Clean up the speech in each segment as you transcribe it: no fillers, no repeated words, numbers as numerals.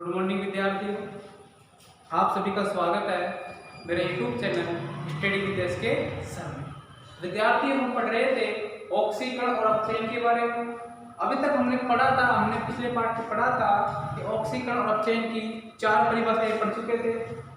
Good morning विद्यार्थियों, आप सभी का स्वागत है मेरे YouTube channel study with S के सर में। विद्यार्थियों, हम पढ़ रहे थे ऑक्सीकरण और अपचयन के बारे में। अभी तक हमने पिछले पाठ में पढ़ा था कि ऑक्सीकरण और अपचयन की 4 परिभाषाएं पढ़ चुके थे।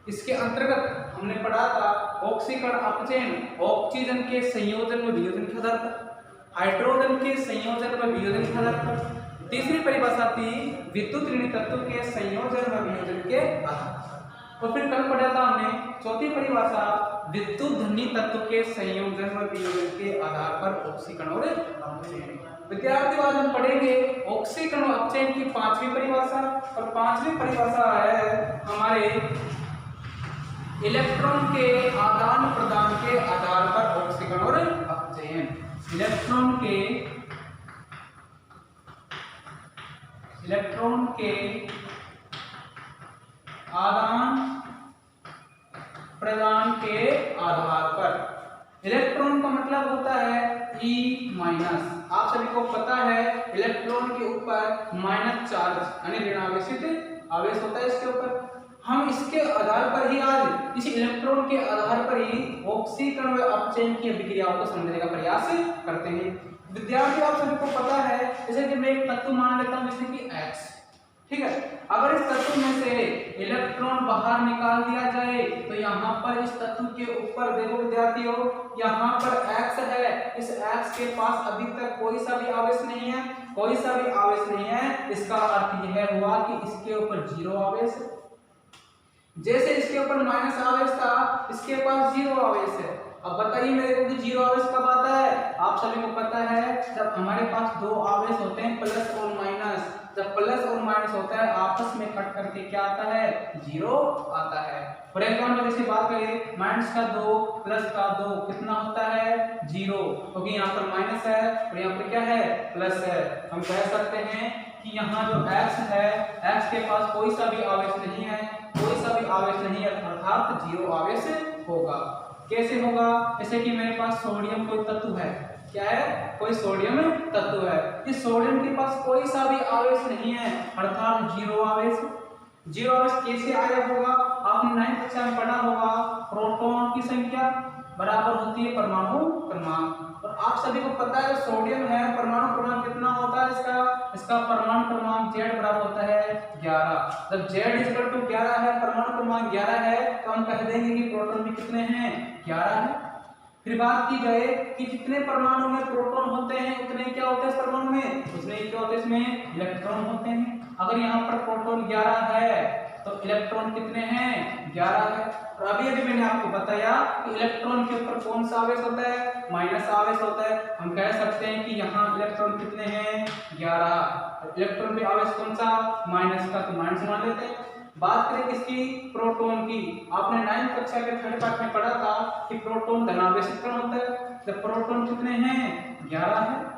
इसके अंतर्गत हमने पढ़ा था ऑक्सीकरण अपचयन ऑक्सीजन के संयोजन व वियोजन के आधार पर, हाइड्रोजन के संयोजन व वियोजन के आधार पर। तीसरी परिभाषा थी विद्युत ऋण तत्व के संयोजन व वियोजन के आधार पर। और फिर कल पढ़ा था हमने चौथी परिभाषा विद्युत धनी तत्व के संयोजन व वियोजन के आधार पर ऑक्सीकरण और अपचयन। विद्यार्थियों, आज हम पढ़ेंगे ऑक्सीकरण और अपचयन की 5वीं परिभाषा। और 5वीं परिभाषा है हमारे इलेक्ट्रॉन के आदान प्रदान के आधार पर ऑक्सीकरण और अपचयन। इलेक्ट्रॉन के आदान प्रदान के आधार पर। इलेक्ट्रॉन का मतलब होता है E-। आप सभी को पता है इलेक्ट्रॉन के ऊपर माइनस चार्ज यानी ऋणावेशित आवेश होता है इसके ऊपर। हम इसके आधार पर ही आज इस इलेक्ट्रॉन के आधार पर ही ऑक्सीकरण व अपचयन की अभिक्रियाओं को समझने का प्रयास करते हैं। विद्यार्थियों, आप सभी को पता है जैसे कि मैं एक तत्व मान लेता हूं जैसे कि X, ठीक है। अगर इस तत्व में से इलेक्ट्रॉन बाहर निकाल दिया जाए तो यहाँ पर इस तत्व के ऊपर देखो विद्यार्थियों, यहाँ पर X है, इस X के पास अभी तक कोई सा भी आवेश नहीं है। इसका अर्थ यह हुआ कि इसके ऊपर 0 आवेश है। जैसे इसके ऊपर माइनस आवेश था, इसके पास 0 आवेश है। अब बताइए मेरे को कि 0 आवेश कब आता है? आप सभी को पता है जब हमारे पास 2 आवेश होते हैं प्लस और माइनस। जब प्लस और माइनस होता है आपस में कट करके क्या आता है? 0 आता है। फॉर एग्जाम्पल जैसे बात करें माइनस का 2 प्लस का 2 कितना होता है? 0, क्योंकि यहाँ पर माइनस है और यहाँ पर क्या है? प्लस है। हम कह सकते हैं कि यहाँ जो X है, X के पास कोई सा भी आवेश नहीं है, अर्थात 0 आवेश होगा। कैसे होगा? जैसे कि मेरे पास सोडियम कोई तत्व है, क्या है? कोई सोडियम तत्व है। इस सोडियम के पास कोई सा भी आवेश नहीं है, अर्थात 0 आवेश। 0 आवेश कैसे आया होगा? आपने 9th कक्षा में पढ़ा होगा प्रोटॉन की संख्या बराबर होती है परमाणु क्रमांक। और आप सभी को पता है सोडियम है, परमाणु क्रमांक कितना होता है इसका परमाणु क्रमांक Z बराबर होता है 11। जब Z 11 है, परमाणु क्रमांक 11 है, तो हम कह देंगे कि प्रोटॉन भी कितने हैं? 11 है। फिर बात की जाए कि जितने परमाणु में प्रोटॉन होते हैं उतने क्या होते हैं इस परमाणु में? उतने क्या होते हैं इसमें? इलेक्ट्रॉन होते हैं। अगर यहाँ पर प्रोटॉन 11 है तो इलेक्ट्रॉन कितने हैं? 11 है। और अभी मैंने आपको बताया कि इलेक्ट्रॉन के ऊपर कौन सा आवेश होता है? माइनस आवेश होता है। हम कह सकते हैं कि यहाँ इलेक्ट्रॉन कितने हैं? 11। इलेक्ट्रॉन पे आवेश कौन सा? माइनस का, तो माइनस मान लेते हैं। बात करें किसकी? प्रोटॉन की। आपने 9th कक्षा के 3rd पार्ट में पढ़ा था कि प्रोटॉन धनावेशित कण होता है। जब प्रोटॉन कितने हैं? 11 है।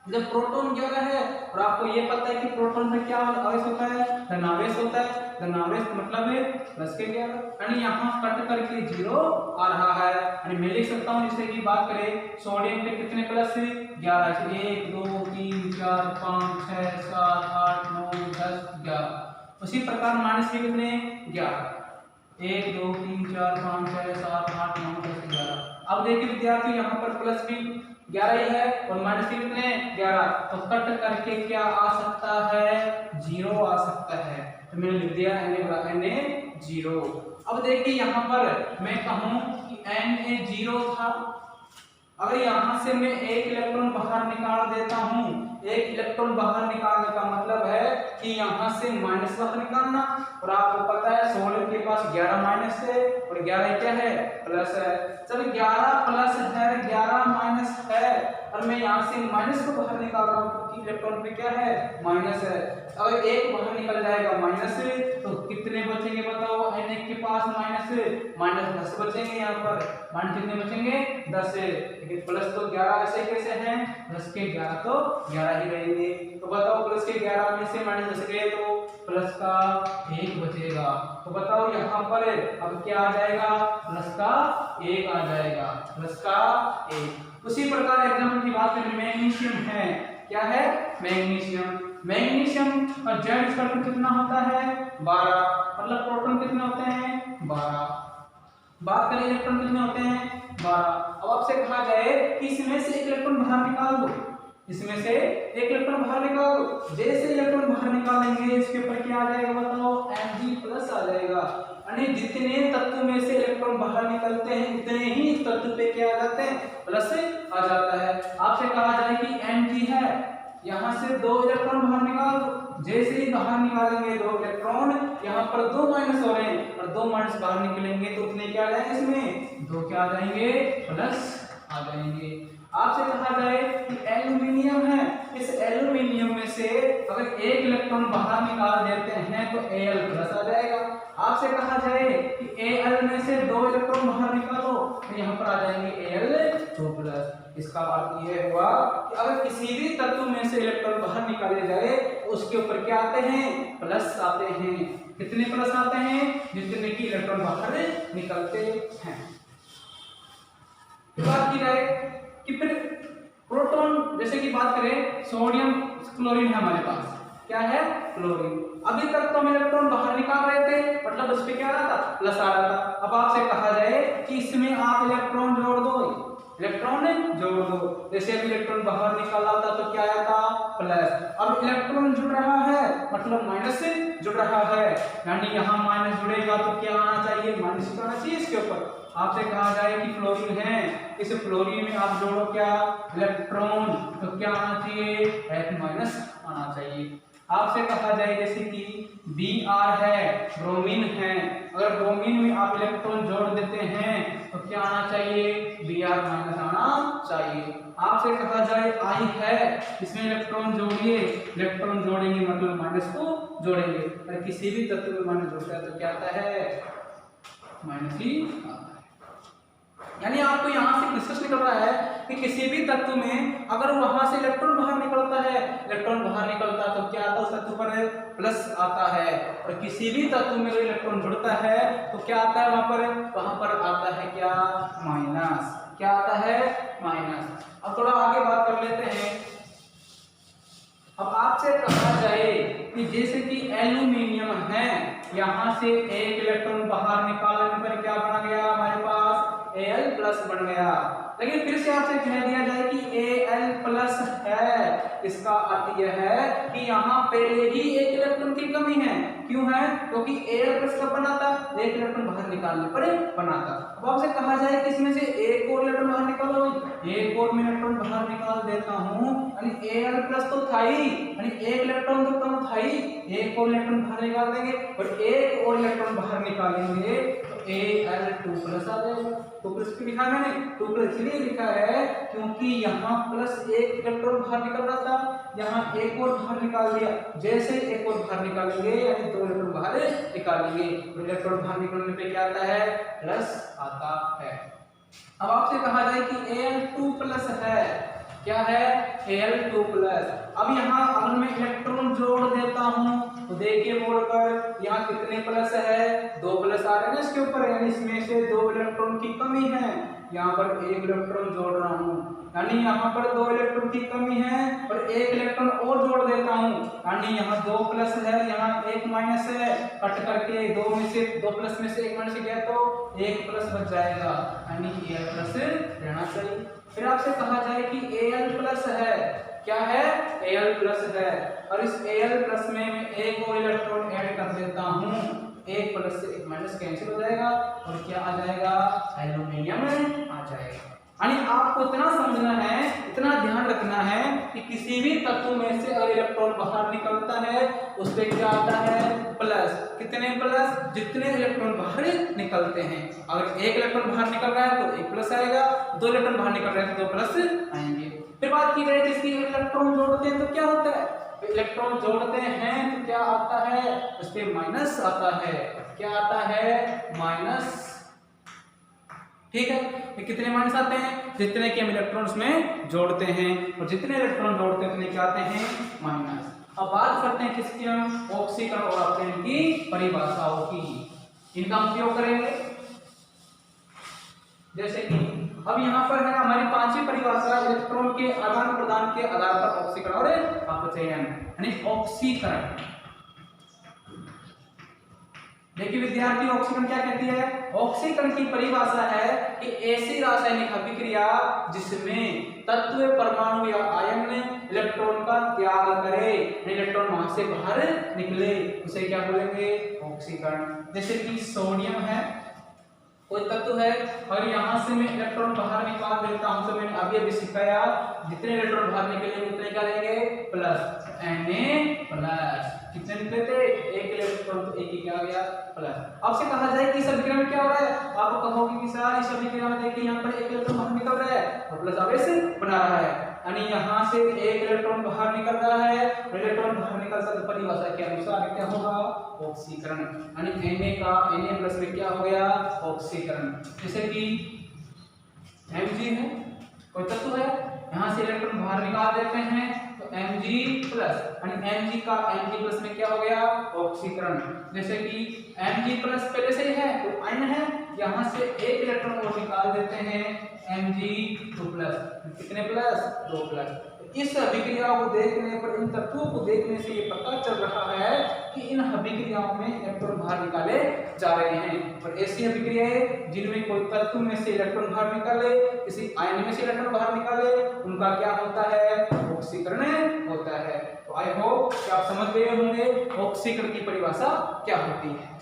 जब प्रोटॉन 11 है और आपको ये पता है कि प्रोटॉन में क्या आवेश होता है? धनावेश होता है। धनावेश मतलब है प्लस के 11, यानी यहाँ कट करके 0 आ रहा है। यानी मैं लिख सकता हूँ जैसे कि बात करें सोडियम पे कितने प्लस? 11। 1 2 3 4 5 6 7 8 9 10 11। उसी प्रकार माइनस के कितने? 11। 1 2 3 4 5 6 7 8 9 10 11। अब देखिए विद्यार्थी यहाँ पर प्लस भी 11 ही है और माइनस के कितने? 11। तो कट करके क्या आ सकता है? 0 आ सकता है। तो मैंने लिख दिया Na 0। अब देखिए यहाँ पर मैं कहूँ कि Na 0 था। अगर यहाँ से मैं एक इलेक्ट्रॉन बाहर निकाल देता हूँ, एक इलेक्ट्रॉन बाहर निकालने का मतलब है कि यहाँ से माइनस बाहर निकालना। और आपको पता है सोडियम के पास 11 माइनस है और 11 क्या है? प्लस है। जब 11 प्लस है, 11 माइनस है और मैं यहाँ से माइनस को बाहर निकाल रहा हूँ क्योंकि इलेक्ट्रॉन पे क्या है? माइनस है। अगर एक बाहर निकल जाएगा माइनस से तो कितने बचेंगे बताओ? Na के पास माइनस 10 बचेंगे। यहाँ पर माइनस कितने बचेंगे? 10 है। लेकिन प्लस तो 11 ऐसे कैसे हैं? 10 के 11 तो 11 ही रहेंगे। तो बताओ प्लस के 11 में से माइनस 10 गए तो प्लस का 1 बचेगा। तो बताओ यहाँ पर अब क्या आ जाएगा? प्लस का 1 आ जाएगा। प्लस का 1। उसी प्रकार एग्जाम्पल की बात करें मैग्नीशियम है, क्या है? मैग्नीशियम। मैग्नीशियम का Z स्पेक्ट्रम कितना होता है? 12, मतलब प्रोटॉन कितने होते हैं? 12। बात करें इलेक्ट्रॉन कितने होते हैं? 12। अब आपसे कहा जाए कि इसमें से एक इलेक्ट्रॉन बाहर निकाल दो, इसमें से एक इलेक्ट्रॉन बाहर निकाल दो। जैसे इलेक्ट्रॉन बाहर निकालेंगे इसके ऊपर क्या आ जाएगा बताओ? Mg+ आ जाएगा। यानी जितने तत्व में से इलेक्ट्रॉन बाहर निकलते हैं उतने ही इस तत्व पे क्या आ जाते हैं? प्लस आ जाता है। आपसे कहा जाए कि Mg है, यहाँ से 2 इलेक्ट्रॉन बाहर निकाल दो। जैसे ही बाहर निकालेंगे 2 इलेक्ट्रॉन, यहाँ पर 2 माइनस हो रहे हैं और 2 माइनस बाहर निकलेंगे तो उतने क्या आ जाएंगे? इसमें 2 क्या आ जाएंगे? प्लस आ जाएंगे। आपसे कहा जाए कि एल्यूमिनियम है, इस एल्यूमिनियम में से अगर एक इलेक्ट्रॉन बाहर निकाल देते हैं तो Al+ आ जाएगा। आपसे कहा जाए कि Al में से 2 इलेक्ट्रॉन बाहर निकालो तो यहाँ पर आ जाएंगे Al2+। इसका अर्थ यह हुआ कि अगर किसी भी तत्व में से इलेक्ट्रॉन बाहर निकाले जाए तो उसके ऊपर क्या आते हैं? प्लस आते हैं। कितने प्लस आते हैं? जितने की इलेक्ट्रॉन बाहर निकलते हैं। बात की जाए कि फिर प्रोटॉन, जैसे कि बात करें सोडियम क्लोरीन है हमारे पास, क्या है? क्लोरीन। अभी तक तो हम इलेक्ट्रॉन बाहर निकाल रहे थे, मतलब उस पे क्या आ रहा था? प्लस आ रहा था। अब आपसे कहा जाए कि इसमें आप इलेक्ट्रॉन जोड़ दो, इलेक्ट्रॉन जोड़ दो। जैसे अभी इलेक्ट्रॉन बाहर निकाला था तो क्या आया था? प्लस। अब इलेक्ट्रॉन जुड़ रहा है मतलब माइनस से जुड़ रहा है, यानी यहाँ माइनस जुड़ेगा तो क्या आना चाहिए? माइनस आना चाहिए इसके ऊपर। आपसे कहा जाए कि फ्लोरीन है, इस फ्लोरीन में आप जोड़ो क्या? इलेक्ट्रॉन, तो क्या आना चाहिए? H- आना चाहिए। आपसे कहा जाए जैसे कि Br है, ब्रोमीन है, अगर ब्रोमीन में आप इलेक्ट्रॉन जोड़ देते हैं तो क्या आना चाहिए? Br- आना चाहिए। आपसे कहा जाए I है, इसमें इलेक्ट्रॉन जोड़िए, इलेक्ट्रॉन जोड़ेंगे मतलब माइनस को जोड़ेंगे। अगर किसी भी तत्व में माइनस जुड़ता है तो क्या आता है? माइनस ही आता है। यानी आपको यहाँ से निष्कर्ष निकल रहा है कि किसी भी तत्व में अगर वहां से इलेक्ट्रॉन बाहर निकलता है, इलेक्ट्रॉन बाहर निकलता है तो क्या आता है? उस तत्व पर प्लस आता है। और किसी भी तत्व में अगर इलेक्ट्रॉन जुड़ता है तो क्या आता है? वहां पर आता है क्या? माइनस। क्या आता है? माइनस। अब थोड़ा आगे बात कर लेते हैं। अब आपसे कहा जाए कि जैसे कि एल्यूमिनियम है, यहाँ से एक इलेक्ट्रॉन बाहर निकालने पर क्या बन गया हमारे पास? Al+ बन गया। लेकिन फिर से आपसे कह दिया जाए कि Al+ है, इसका अर्थ यह है कि यहाँ पहले ही एक इलेक्ट्रॉन की कमी है। क्यों है? क्योंकि Al+ कब बना था? एक इलेक्ट्रॉन बाहर निकालने पर बना था। अब आपसे कहा जाए कि इसमें से एक और इलेक्ट्रॉन बाहर निकालो, एक और मैं इलेक्ट्रॉन बाहर निकाल देता हूँ, यानी Al+ तो था ही, यानी एक इलेक्ट्रॉन तो कम था ही, एक और इलेक्ट्रॉन बाहर निकाल देंगे और एक और इलेक्ट्रॉन बाहर निकालेंगे तो Al2+ आ जाएगा। तो प्लस क्यों लिखा है मैंने? 2+ इसलिए लिखा है क्योंकि यहाँ प्लस एक इलेक्ट्रॉन बाहर निकल रहा था, यहाँ एक और बाहर निकाल दिया। जैसे एक और बाहर निकालेंगे यानी 2 इलेक्ट्रॉन बाहर निकालेंगे, तो इलेक्ट्रॉन बाहर निकलने पे क्या आता है? प्लस आता है। अब आपसे कहा जाए कि Al2+ है, क्या है? Al2+। अब यहाँ अगर मैं इलेक्ट्रॉन जोड़ देता हूँ तो देखिए बोर्ड पर यहाँ कितने प्लस है? 2 प्लस आ रहे हैं ना इसके ऊपर, यानी इसमें से 2 इलेक्ट्रॉन की कमी है। यहाँ पर एक इलेक्ट्रॉन जोड़ रहा हूँ, यानी यहाँ पर 2 इलेक्ट्रॉन की कमी है और एक इलेक्ट्रॉन और जोड़ देता हूँ, यानी यहाँ 2 प्लस है, यहाँ 1 माइनस है। कट करके 2 में से 2 प्लस में से 1 माइनस गया तो 1 प्लस बच जाएगा, यानी Al+ रहना चाहिए। फिर आपसे कहा जाए कि Al+ है, क्या है? Al+ है, और इस Al+ में मैं एक और इलेक्ट्रॉन ऐड कर देता हूँ, 1 प्लस से 1 माइनस कैंसिल हो जाएगा और क्या आ जाएगा? एल्यूमिनियम आ जाएगा। यानी आपको इतना समझना है, इतना ध्यान रखना है कि किसी भी तत्व में से अगर इलेक्ट्रॉन बाहर निकलता है उस पे क्या आता है? प्लस। कितने प्लस? जितने इलेक्ट्रॉन बाहर निकलते हैं। अगर एक इलेक्ट्रॉन बाहर निकल रहा है तो 1 प्लस आएगा, 2 इलेक्ट्रॉन बाहर निकल रहे हैं तो 2 प्लस आएंगे। फिर बात की जाए जिसकी इलेक्ट्रॉन जोड़ते हैं तो क्या होता है? इलेक्ट्रॉन जोड़ते हैं तो क्या आता है? उस पे माइनस आता है। क्या आता है? माइनस। ठीक है, ये कितने माइनस आते हैं? जितने के हम इलेक्ट्रॉन्स में जोड़ते हैं, और जितने इलेक्ट्रॉन जोड़ते हैं उतने क्या आते हैं? माइनस। अब बात करते हैं किसकी? हम ऑक्सीकरण और अपघटन की परिभाषाओं की। इनका उपयोग करेंगे। जैसे कि अब यहाँ पर है हमारी पांचवी परिभाषा इलेक्ट्रॉन के आदान प्रदान के आधार पर ऑक्सीकरण और अपचयन यानी ऑक्सीकरण। देखिए विद्यार्थी, ऑक्सीकरण क्या कहती है? ऑक्सीकरण की परिभाषा है कि ऐसी रासायनिक अभिक्रिया जिसमें तत्व, परमाणु या आयन इलेक्ट्रॉन का त्याग करे, इलेक्ट्रॉन वहां से बाहर निकले, उसे क्या बोलेंगे? ऑक्सीकरण। जैसे कि सोडियम है, कोई तत्व है और यहाँ से मैं इलेक्ट्रॉन बाहर निकाल देता हूं, तो मैंने अभी सिखाया जितने इलेक्ट्रॉन बाहर निकलेंगे उतने क्या लेंगे? प्लस। Na+, कितने निकले थे? एक इलेक्ट्रॉन, तो एक ही क्या आ गया? प्लस। अब से कहा जाए कि इस अभिक्रिया में क्या हो रहा है? आप कहोगे कि सर इस अभिक्रिया में देखिए यहाँ पर एक इलेक्ट्रॉन बाहर निकल रहा है और प्लस आवेश बना रहा है, यानी यहाँ से एक इलेक्ट्रॉन बाहर निकल रहा है, इलेक्ट्रॉन बाहर निकलता तो परिभाषा के अनुसार क्या होगा? ऑक्सीकरण। यानी Na+ में क्या हो गया? ऑक्सीकरण। जैसे कि Mg है, कोई तत्व है, यहाँ से इलेक्ट्रॉन बाहर निकाल देते हैं तो Mg+, यानी Mg+ में क्या हो गया? ऑक्सीकरण। जैसे कि Mg+ पहले से ही है तो आयन है, यहाँ से एक इलेक्ट्रॉन और निकाल देते हैं Mg2+, कितने प्लस? 2+। इस अभिक्रिया को देखने पर, इन तत्वों को देखने से ये पता चल रहा है कि इन अभिक्रियाओं में इलेक्ट्रॉन बाहर निकाले जा रहे हैं। और ऐसी अभिक्रियाएं जिनमें कोई तत्व में से इलेक्ट्रॉन बाहर निकाले, किसी आयन में से इलेक्ट्रॉन बाहर निकाले, उनका क्या होता है? ऑक्सीकरण होता है। तो आई होप कि आप समझ गए होंगे ऑक्सीकरण की परिभाषा क्या होती है।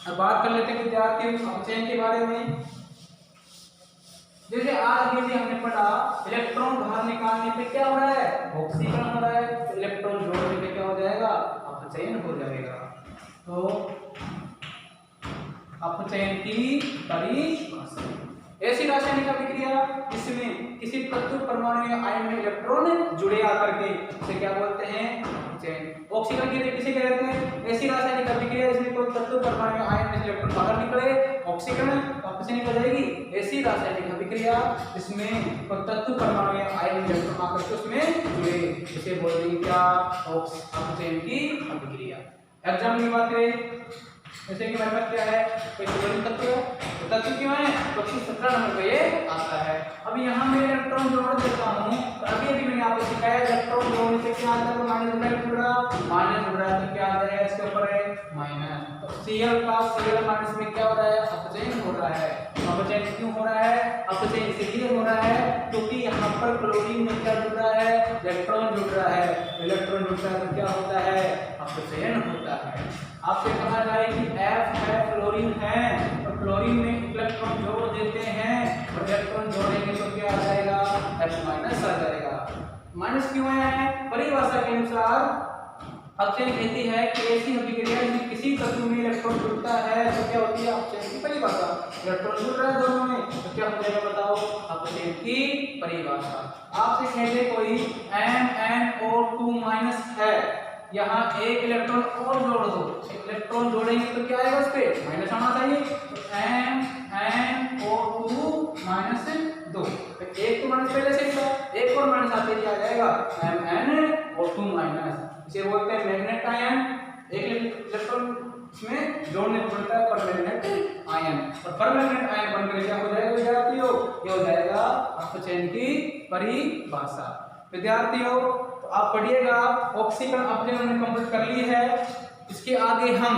अब बात कर लेते हैं विद्यार्थियों अपचयन के बारे में। जैसे आज ये हमने पढ़ा, इलेक्ट्रॉन बाहर निकालने पे क्या हो रहा है? ऑक्सीकरण हो रहा है, तो इलेक्ट्रॉन जोड़ने पे क्या हो जाएगा? अपचयन हो जाएगा। तो अपचयन की परिभाषा ऐसी रासायनिक अभिक्रिया जिसमें किसी तत्व, परमाणु या आयन में इलेक्ट्रॉन जुड़े आकर के उसे क्या बोलते हैं? अपचयन। ऑक्सीकरण की किसे कहते हैं? ऐसी रासायनिक अभिक्रिया जिसमें कोई तत्व, परमाणु या आयन में से इलेक्ट्रॉन बाहर निकले, ऑक्सीकरण, अपचयन हो जाएगी। ऐसी रासायनिक अभिक्रिया जिसमें कोई तत्व, परमाणु या आयन में इलेक्ट्रॉन आकर के उसमें जुड़े, इसे बोलेंगे क्या? अपचयन की अभिक्रिया। एग्जाम्पल की बात करें, जैसे कि हमारे पास क्या है? कोई क्लोरीन तत्व है, तो तत्व क्यों है? तो 17 नंबर पे ये आता है। अब यहाँ मैं इलेक्ट्रॉन जोड़ देता हूँ, तो अभी मैंने आपको सिखाया इलेक्ट्रॉन जोड़ने से क्या आता है? तो माइनस जुड़ रहा है, तो क्या आ जाएगा? इसके ऊपर है माइनस। तो Cl में क्या हो रहा है? अपचयन हो रहा है। अपचयन क्यों हो रहा है? अपचयन इसलिए हो रहा है क्योंकि यहाँ पर क्लोरीन में क्या जुड़ रहा है? इलेक्ट्रॉन जुड़ रहा है। इलेक्ट्रॉन जुड़ता है तो क्या होता है? अपचयन होता है। आपसे कहा जाए कि F है, फ्लोरीन है, और फ्लोरीन में इलेक्ट्रॉन जोड़ देते हैं और इलेक्ट्रॉन जोड़ेंगे तो क्या आ जाएगा? H- आ जाएगा। माइनस क्यों है? परिभाषा के अनुसार अपचयन कहती है कि ऐसी अभिक्रिया में किसी तत्व में इलेक्ट्रॉन जुड़ता है तो क्या होती है? अपचयन की परिभाषा। इलेक्ट्रॉन जुड़ रहा है दोनों में तो क्या हो जाएगा? बताओ, अपचयन की परिभाषा। आपसे कहते कोई MnO2- है, यहाँ एक इलेक्ट्रॉन और जोड़ दो, इलेक्ट्रॉन जोड़ेंगे तो क्या आएगा? उस पे माइनस आना चाहिए, तो MnO2-2, एक तो माइनस पहले से था, एक और माइनस आते क्या आ जाएगा? MnO2-। इसे बोलते हैं मैग्नेट आयन। एक इलेक्ट्रॉन में जोड़ने को पड़ता है परमैग्नेट आयन, और परमैग्नेट आयन बनकर क्या हो जाएगा विद्यार्थियों? ये हो जाएगा अपचयन की परिभाषा। विद्यार्थियों तो आप पढ़िएगा, ऑक्सीकरण अपचयन हमने कंप्लीट कर ली है। इसके आगे हम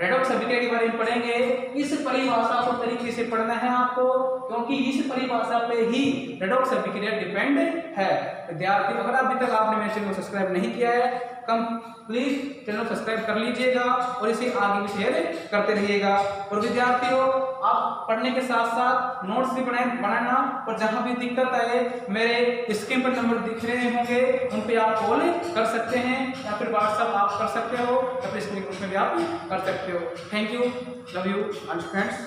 रेडॉक्स अभिक्रिया के बारे में पढ़ेंगे। इस परिभाषा को तरीके से पढ़ना है आपको, क्योंकि इस परिभाषा पे ही रेडॉक्स अभिक्रिया डिपेंड है। विद्यार्थी अगर अभी तक आपने मेरे चैनल को सब्सक्राइब नहीं किया है, प्लीज चैनल सब्सक्राइब कर लीजिएगा और इसे आगे भी शेयर करते रहिएगा। और विद्यार्थियों आप पढ़ने के साथ साथ नोट्स भी बनाना, और जहां भी दिक्कत आए मेरे स्क्रीन पर नंबर दिख रहे होंगे, उन पे आप कॉल कर सकते हैं या फिर व्हाट्सएप आप कर सकते हो या फिर स्क्रीन में भी आप कर सकते हो। Thank you, love you friends.